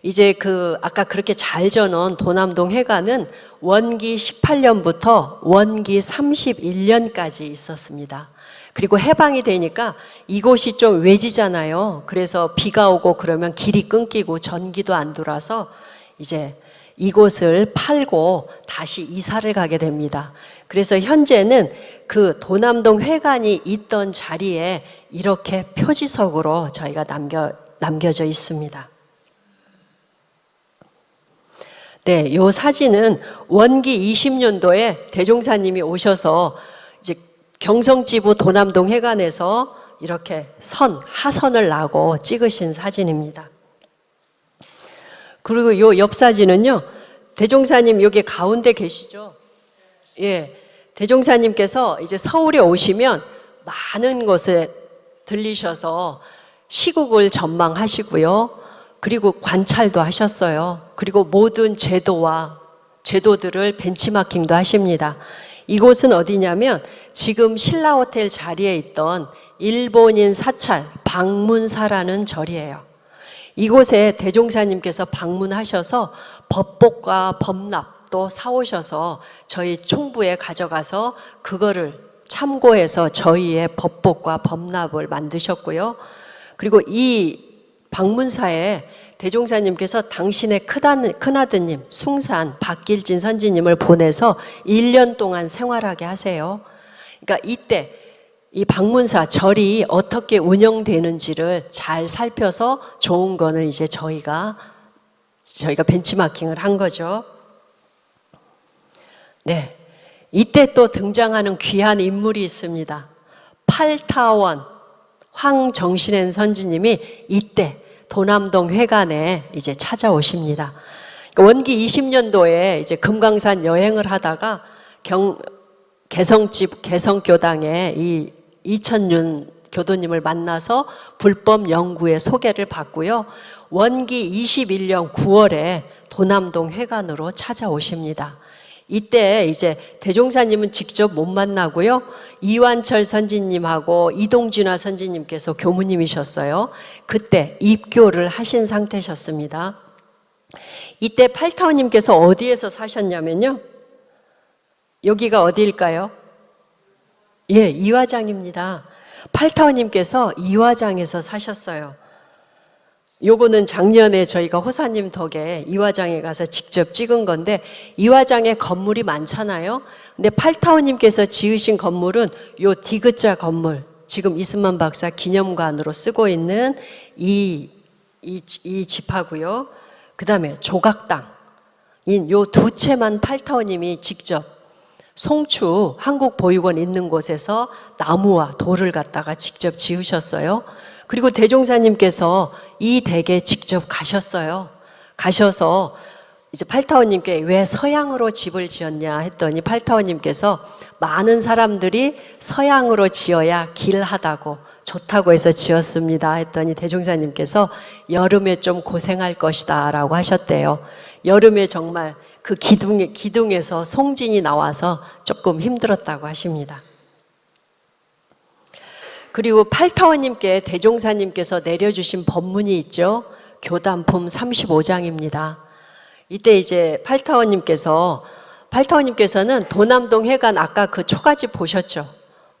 이제 아까 그렇게 잘 져놓은 도남동 회관은 원기 18년부터 원기 31년까지 있었습니다. 그리고 해방이 되니까 이곳이 좀 외지잖아요. 그래서 비가 오고 그러면 길이 끊기고 전기도 안 돌아서 이제 이곳을 팔고 다시 이사를 가게 됩니다. 그래서 현재는 그 도남동 회관이 있던 자리에 이렇게 표지석으로 저희가 남겨져 있습니다. 네, 요 사진은 원기 20년도에 대종사님이 오셔서 이제 경성지부 도남동 회관에서 이렇게 하선을 나고 찍으신 사진입니다. 그리고 요 옆 사진은요, 대종사님 여기 가운데 계시죠? 예. 대종사님께서 이제 서울에 오시면 많은 곳에 들리셔서 시국을 전망하시고요. 그리고 관찰도 하셨어요. 그리고 모든 제도들을 벤치마킹도 하십니다. 이곳은 어디냐면 지금 신라호텔 자리에 있던 일본인 사찰 방문사라는 절이에요. 이곳에 대종사님께서 방문하셔서 법복과 법납도 사오셔서 저희 총부에 가져가서 그거를 참고해서 저희의 법복과 법납을 만드셨고요. 그리고 이 방문사에 대종사님께서 당신의 큰아드님 숭산 박길진 선지님을 보내서 1년 동안 생활하게 하세요. 그러니까 이때 이 방문사 절이 어떻게 운영되는지를 잘 살펴서 좋은 거는 이제 저희가 벤치마킹을 한 거죠. 네, 이때 또 등장하는 귀한 인물이 있습니다. 팔타원 황정신행 선지님이 이때 도남동 회관에 이제 찾아오십니다. 원기 20년도에 이제 금강산 여행을 하다가 개성교당에 이 이천윤 교도님을 만나서 불법 연구의 소개를 받고요. 원기 21년 9월에 도남동 회관으로 찾아오십니다. 이때 이제 대종사님은 직접 못 만나고요. 이완철 선지님하고 이동진화 선지님께서 교무님이셨어요. 그때 입교를 하신 상태셨습니다. 이때 팔타오님께서 어디에서 사셨냐면요. 여기가 어디일까요? 예, 이화장입니다. 팔타오님께서 이화장에서 사셨어요. 요거는 작년에 저희가 호사님 덕에 이화장에 가서 직접 찍은 건데 이화장에 건물이 많잖아요. 근데 팔타오님께서 지으신 건물은 요 디귿자 건물, 지금 이승만 박사 기념관으로 쓰고 있는 이 집하고요. 그 다음에 조각당인 요 두 채만 팔타오님이 직접 송추 한국보육원 있는 곳에서 나무와 돌을 갖다가 직접 지으셨어요. 그리고 대종사님께서 이 댁에 직접 가셨어요. 가셔서 이제 팔타오님께 왜 서양으로 집을 지었냐 했더니 팔타오님께서 많은 사람들이 서양으로 지어야 길하다고 좋다고 해서 지었습니다 했더니 대종사님께서 여름에 좀 고생할 것이다 라고 하셨대요. 여름에 정말 그 기둥에서 송진이 나와서 조금 힘들었다고 하십니다. 그리고 팔타오님께 대종사님께서 내려주신 법문이 있죠. 교단품 35장입니다. 이때 이제 팔타오님께서는 도남동 해관 아까 그 초가집 보셨죠?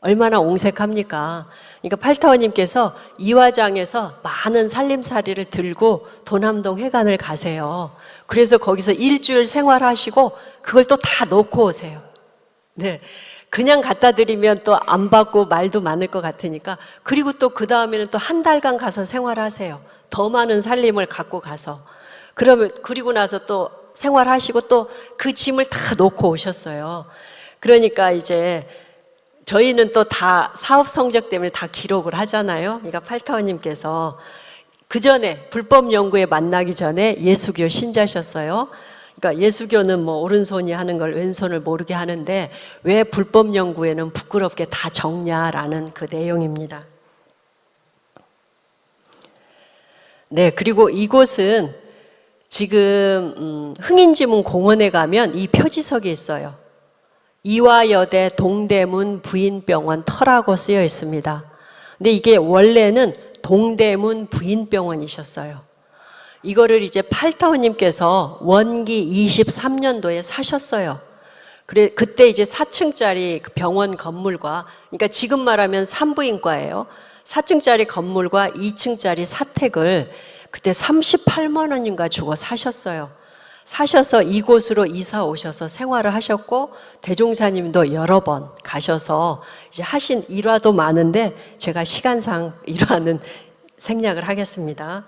얼마나 옹색합니까? 그러니까 팔타오님께서 이화장에서 많은 살림살이를 들고 도남동 해관을 가세요. 그래서 거기서 일주일 생활하시고 그걸 또 다 놓고 오세요. 네. 그냥 갖다 드리면 또 안 받고 말도 많을 것 같으니까. 그리고 또 그 다음에는 또 한 달간 가서 생활하세요. 더 많은 살림을 갖고 가서. 그리고 나서 또 생활하시고 또 그 짐을 다 놓고 오셨어요. 그러니까 이제 저희는 또 다 사업 성적 때문에 다 기록을 하잖아요. 그러니까 팔타오님께서 그 전에 불법 연구에 만나기 전에 예수교 신자셨어요. 그러니까 예수교는 뭐 오른손이 하는 걸 왼손을 모르게 하는데 왜 불법 연구에는 부끄럽게 다 적냐라는 그 내용입니다. 네, 그리고 이곳은 지금 흥인지문 공원에 가면 이 표지석이 있어요. 이화여대 동대문 부인병원 터라고 쓰여 있습니다. 근데 이게 원래는 동대문 부인병원이셨어요. 이거를 이제 팔타오님께서 원기 23년도에 사셨어요. 그때 이제 4층짜리 병원 건물과, 그러니까 지금 말하면 산부인과예요. 4층짜리 건물과 2층짜리 사택을 그때 38만 원인가 주고 사셨어요. 사셔서 이곳으로 이사 오셔서 생활을 하셨고 대종사님도 여러 번 가셔서 이제 하신 일화도 많은데 제가 시간상 일화는 생략을 하겠습니다.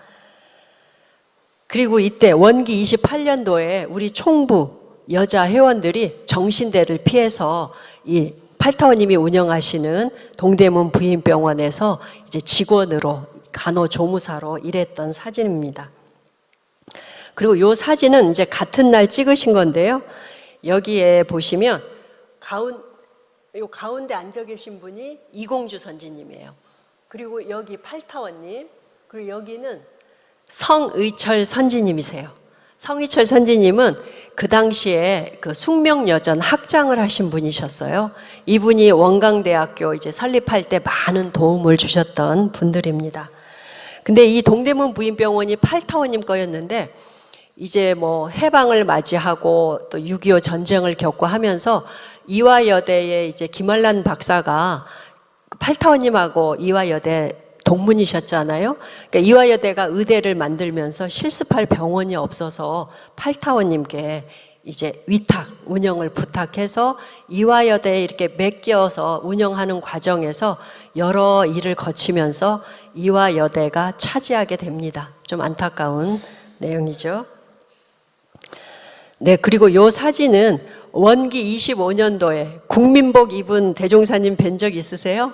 그리고 이때 원기 28년도에 우리 총부 여자 회원들이 정신대를 피해서 이 팔타오님이 운영하시는 동대문 부인병원에서 이제 직원으로 간호조무사로 일했던 사진입니다. 그리고 이 사진은 이제 같은 날 찍으신 건데요. 여기에 보시면 요 가운데 앉아 계신 분이 이공주 선지님이에요. 그리고 여기 팔타원님, 그리고 여기는 성의철 선지님이세요. 성의철 선지님은 그 당시에 그 숙명여전 학장을 하신 분이셨어요. 이분이 원광대학교 이제 설립할 때 많은 도움을 주셨던 분들입니다. 근데 이 동대문 부인병원이 팔타원님 거였는데 이제 뭐 해방을 맞이하고 또 6.25 전쟁을 겪고 하면서 이화여대의 이제 김한란 박사가 팔타원님하고 이화여대 동문이셨잖아요. 그러니까 이화여대가 의대를 만들면서 실습할 병원이 없어서 팔타원님께 이제 위탁, 운영을 부탁해서 이화여대에 이렇게 맡겨서 운영하는 과정에서 여러 일을 거치면서 이화여대가 차지하게 됩니다. 좀 안타까운 내용이죠. 네, 그리고 이 사진은 원기 25년도에 국민복 입은 대종사님 뵌 적 있으세요?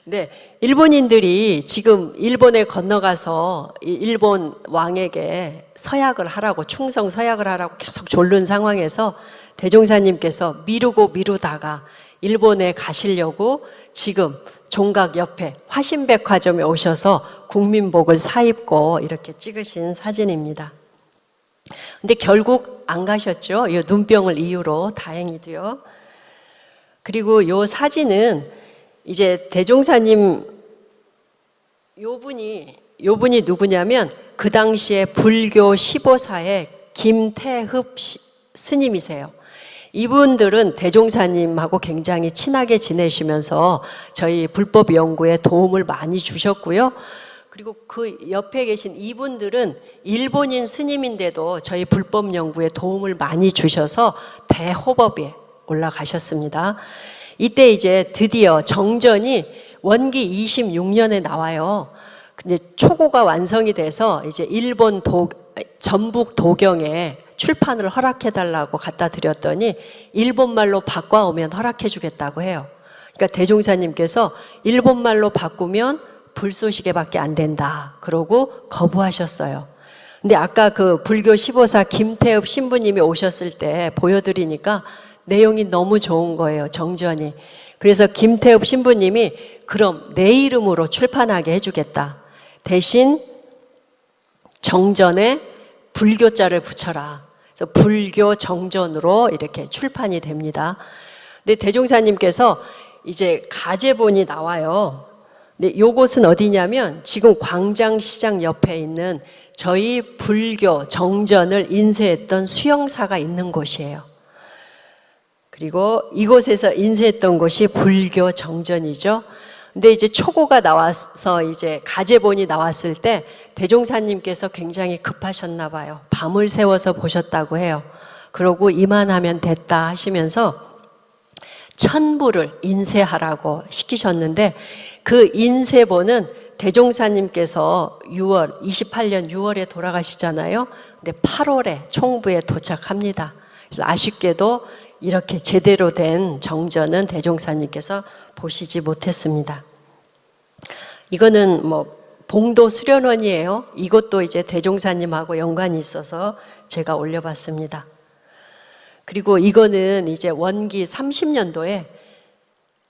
네, 일본인들이 지금 일본에 건너가서 일본 왕에게 서약을 하라고, 충성 서약을 하라고 계속 졸른 상황에서 대종사님께서 미루다가 일본에 가시려고 지금 종각 옆에 화신백화점에 오셔서 국민복을 사입고 이렇게 찍으신 사진입니다. 근데 결국 안 가셨죠. 이 눈병을 이유로 다행히도요. 그리고 이 사진은 이제 대종사님 요 분이 누구냐면 그 당시에 불교 15사의 김태흡 스님이세요. 이분들은 대종사님하고 굉장히 친하게 지내시면서 저희 불법 연구에 도움을 많이 주셨고요. 그리고 그 옆에 계신 이분들은 일본인 스님인데도 저희 불법 연구에 도움을 많이 주셔서 대호법에 올라가셨습니다. 이때 이제 드디어 정전이 원기 26년에 나와요. 근데 초고가 완성이 돼서 이제 일본 전북 도경에 출판을 허락해달라고 갖다 드렸더니 일본말로 바꿔오면 허락해주겠다고 해요. 그러니까 대종사님께서 일본말로 바꾸면 불쏘시개밖에 안 된다. 그러고 거부하셨어요. 근데 아까 그 불교 15사 김태읍 신부님이 오셨을 때 보여드리니까 내용이 너무 좋은 거예요. 정전이. 그래서 김태읍 신부님이 그럼 내 이름으로 출판하게 해주겠다. 대신 정전에 불교자를 붙여라. 그래서 불교 정전으로 이렇게 출판이 됩니다. 근데 대종사님께서 이제 가제본이 나와요. 근데 요곳은 어디냐면 지금 광장시장 옆에 있는 저희 불교 정전을 인쇄했던 수영사가 있는 곳이에요. 그리고 이곳에서 인쇄했던 곳이 불교 정전이죠. 근데 이제 초고가 나와서 이제 가제본이 나왔을 때 대종사님께서 굉장히 급하셨나 봐요. 밤을 새워서 보셨다고 해요. 그러고 이만하면 됐다 하시면서 1000부를 인쇄하라고 시키셨는데 그 인쇄본은 대종사님께서 28년 6월에 돌아가시잖아요. 근데 8월에 총부에 도착합니다. 그래서 아쉽게도 이렇게 제대로 된 정전은 대종사님께서 보시지 못했습니다. 이거는 뭐 봉도 수련원이에요. 이것도 이제 대종사님하고 연관이 있어서 제가 올려봤습니다. 그리고 이거는 이제 원기 30년도에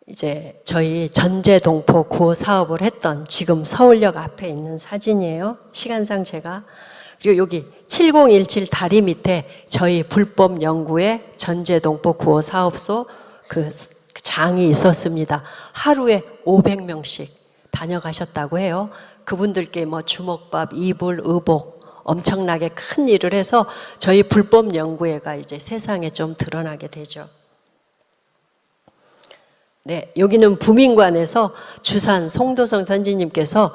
이제 저희 전제동포 구호 사업을 했던 지금 서울역 앞에 있는 사진이에요. 시간상 제가. 그리고 여기 7017 다리 밑에 저희 불법 연구의 전제동포 구호 사업소 그 장이 있었습니다. 하루에 500명씩 다녀가셨다고 해요. 그분들께 뭐 주먹밥, 이불, 의복 엄청나게 큰 일을 해서 저희 불법 연구회가 이제 세상에 좀 드러나게 되죠. 네, 여기는 부민관에서 주산 송도성 선지님께서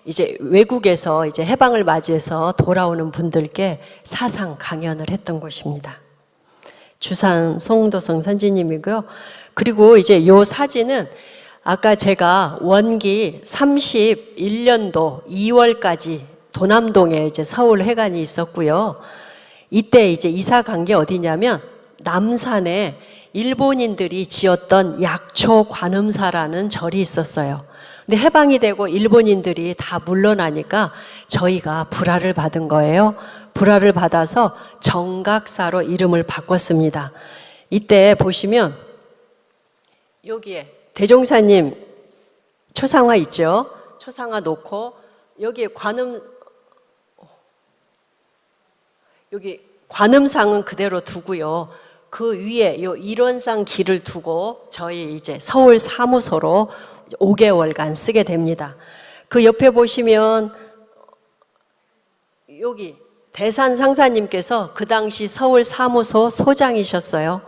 이제 외국에서 이제 해방을 맞이해서 돌아오는 분들께 사상 강연을 했던 곳입니다. 주산 송도성 선지님이고요. 그리고 이제 요 사진은 아까 제가 원기 31년도 2월까지 도남동에 이제 서울 회관이 있었고요. 이때 이제 이사 간 게 어디냐면 남산에 일본인들이 지었던 약초 관음사라는 절이 있었어요. 근데 해방이 되고 일본인들이 다 물러나니까 저희가 불화를 받은 거예요. 불화를 받아서 정각사로 이름을 바꿨습니다. 이때 보시면 여기에 대종사님 초상화 있죠? 초상화 놓고 여기에 여기 관음상은 그대로 두고요. 그 위에 요 일원상 길을 두고 저희 이제 서울 사무소로 5개월간 쓰게 됩니다. 그 옆에 보시면 여기 대산 상사님께서 그 당시 서울 사무소 소장이셨어요.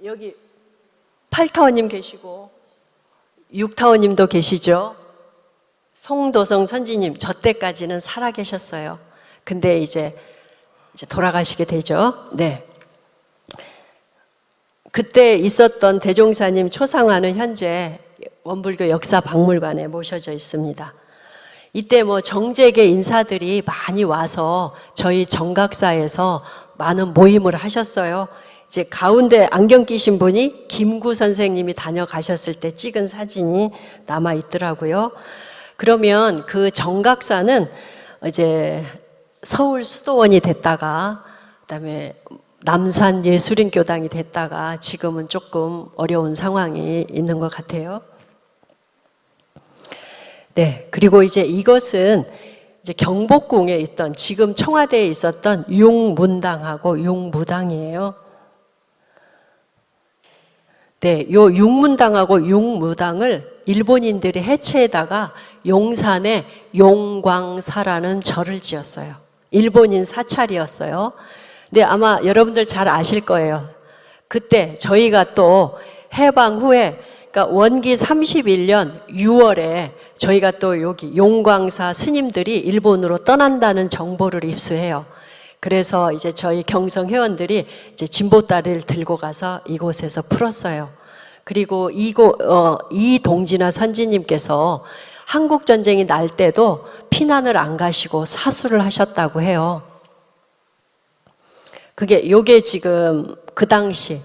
여기 8타원님 계시고 6타원님도 계시죠. 송도성 선지님 저 때까지는 살아 계셨어요. 근데 이제 돌아가시게 되죠. 네. 그때 있었던 대종사님 초상화는 현재 원불교 역사박물관에 모셔져 있습니다. 이때 뭐 정재계 인사들이 많이 와서 저희 정각사에서 많은 모임을 하셨어요. 이제 가운데 안경 끼신 분이 김구 선생님이 다녀가셨을 때 찍은 사진이 남아 있더라고요. 그러면 그 정각사는 이제 서울 수도원이 됐다가 그다음에 남산 예술인교당이 됐다가 지금은 조금 어려운 상황이 있는 것 같아요. 네, 그리고 이제 이것은 이제 경복궁에 있던 지금 청와대에 있었던 융문당하고 융무당이에요. 네, 요 융문당하고 융무당을 일본인들이 해체에다가 용산에 용광사라는 절을 지었어요. 일본인 사찰이었어요. 근데 아마 여러분들 잘 아실 거예요. 그때 저희가 또 해방 후에 그러니까 원기 31년 6월에 저희가 또 여기 용광사 스님들이 일본으로 떠난다는 정보를 입수해요. 그래서 이제 저희 경성 회원들이 이제 진보다리를 들고 가서 이곳에서 풀었어요. 그리고 이동진아 선지님께서 한국 전쟁이 날 때도 피난을 안 가시고 사수를 하셨다고 해요. 요게 지금 그 당시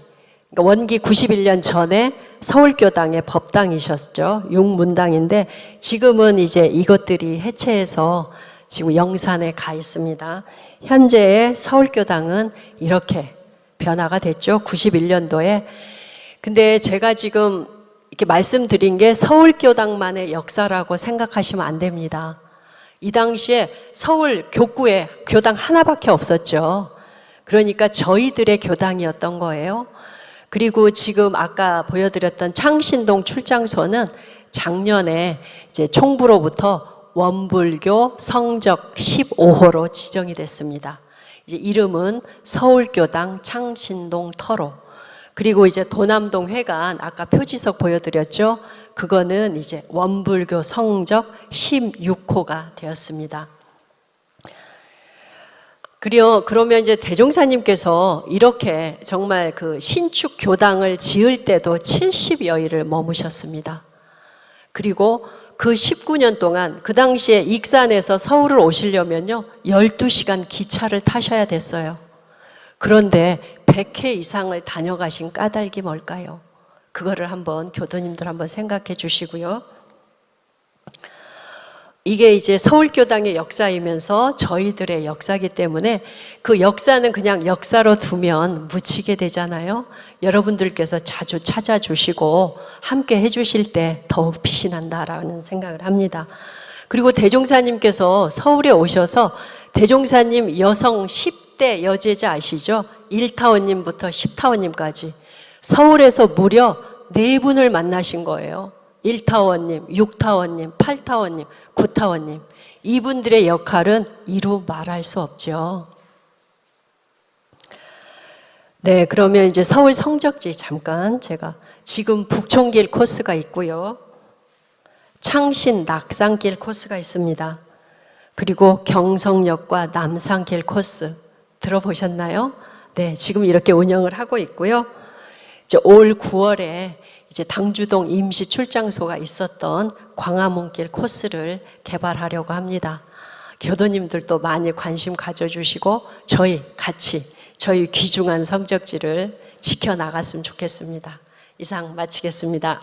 그러니까 원기 91년 전에 서울교당의 법당이셨죠. 용문당인데 지금은 이제 이것들이 해체해서 지금 영산에 가 있습니다. 현재의 서울교당은 이렇게 변화가 됐죠. 91년도에. 근데 제가 지금 이렇게 말씀드린 게 서울교당만의 역사라고 생각하시면 안 됩니다. 이 당시에 서울 교구에 교당 하나밖에 없었죠. 그러니까 저희들의 교당이었던 거예요. 그리고 지금 아까 보여드렸던 창신동 출장소는 작년에 이제 총부로부터 원불교 성적 15호로 지정이 됐습니다. 이제 이름은 서울교당 창신동 터로. 그리고 이제 도남동 회관 아까 표지석 보여드렸죠. 그거는 이제 원불교 성적 16호가 되었습니다. 그러면 이제 대종사님께서 이렇게 정말 그 신축 교당을 지을 때도 70여일을 머무셨습니다. 그리고 그 19년 동안 그 당시에 익산에서 서울을 오시려면요 12시간 기차를 타셔야 됐어요. 그런데 100회 이상을 다녀가신 까닭이 뭘까요? 그거를 한번 교도님들 한번 생각해 주시고요. 이게 이제 서울교당의 역사이면서 저희들의 역사이기 때문에 그 역사는 그냥 역사로 두면 묻히게 되잖아요. 여러분들께서 자주 찾아주시고 함께 해주실 때 더욱 빛이 난다라는 생각을 합니다. 그리고 대종사님께서 서울에 오셔서 대종사님 여성 10대 여제자 아시죠? 1타원님부터 10타원님까지 서울에서 무려 4분을 만나신 거예요. 1타원님, 6타원님, 8타원님, 9타원님. 이분들의 역할은 이루 말할 수 없죠. 네, 그러면 이제 서울 성적지 잠깐 제가 지금 북촌길 코스가 있고요. 창신 낙산길 코스가 있습니다. 그리고 경성역과 남산길 코스 들어보셨나요? 네, 지금 이렇게 운영을 하고 있고요. 이제 올 9월에 이제 당주동 임시 출장소가 있었던 광화문길 코스를 개발하려고 합니다. 교도님들도 많이 관심 가져주시고 저희 같이 저희 귀중한 성적지를 지켜나갔으면 좋겠습니다. 이상 마치겠습니다.